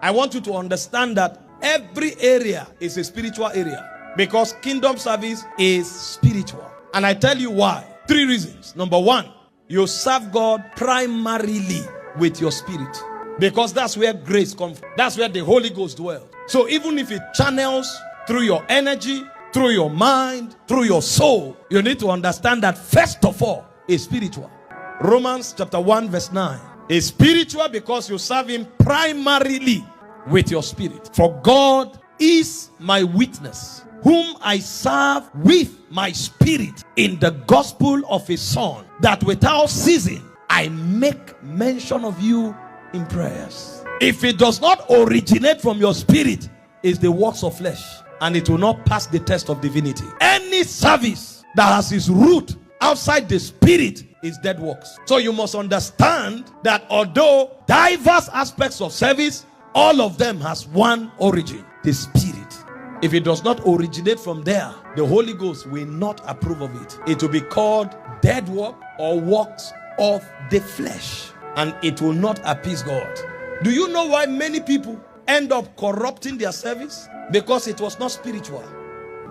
I want you to understand that every area is a spiritual area, because kingdom service is spiritual. And I tell you why. 3 reasons. Number 1, you serve God primarily with your spirit, because that's where grace comes from. That's where the Holy Ghost dwells. So even if it channels through your energy, through your mind, through your soul, you need to understand that first of all, it's spiritual. Romans chapter 1 verse 9 is spiritual because you serve him primarily with your spirit. For God is my witness, whom I serve with my spirit in the gospel of his Son, that without ceasing I make mention of you in prayers. If it does not originate from your spirit, it's the works of flesh, and it will not pass the test of divinity. Any service that has its root outside the spirit is dead works. So you must understand that although diverse aspects of service, all of them has one origin, the spirit. If it does not originate from there, the Holy Ghost will not approve of it. It will be called dead work or works of the flesh, and it will not appease God. Do you know why many people end up corrupting their service? Because it was not spiritual.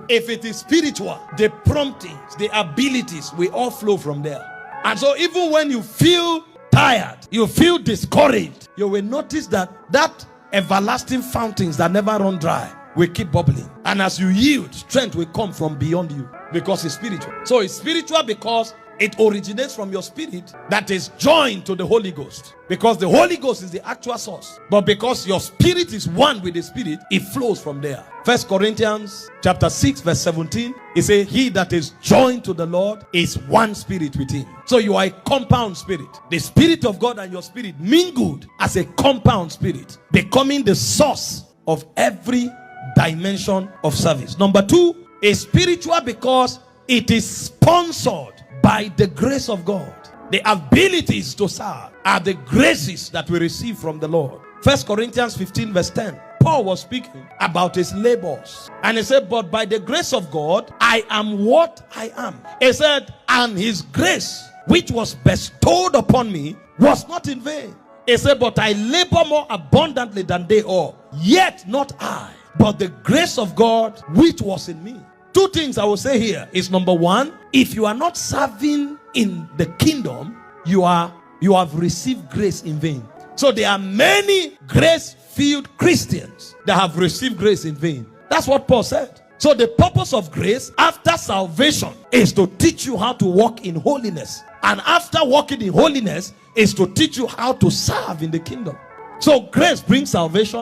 If it is spiritual, the promptings, the abilities will all flow from there. And so even when you feel tired, you feel discouraged, you will notice that everlasting fountains that never run dry will keep bubbling. And as you yield, strength will come from beyond you, because it's spiritual. So it's spiritual because it originates from your spirit that is joined to the Holy Ghost, because the Holy Ghost is the actual source. But because your spirit is one with the spirit, it flows from there. 1 Corinthians chapter 6 verse 17, it says, he that is joined to the Lord is one spirit with him. So you are a compound spirit. The spirit of God and your spirit mingled as a compound spirit, becoming the source of every dimension of service. Number 2 is spiritual because it is sponsored by the grace of God. The abilities to serve are the graces that we receive from the Lord. 1 Corinthians 15 verse 10, Paul was speaking about his labors, and he said, but by the grace of God I am what I am. He said, and his grace which was bestowed upon me was not in vain. He said, but I labor more abundantly than they all, yet not I, but the grace of God which was in me. 2 things I will say here is, number 1, if you are not serving in the kingdom, you have received grace in vain. So there are many grace-filled Christians that have received grace in vain. That's what Paul said. So the purpose of grace after salvation is to teach you how to walk in holiness. And after walking in holiness is to teach you how to serve in the kingdom. So grace brings salvation.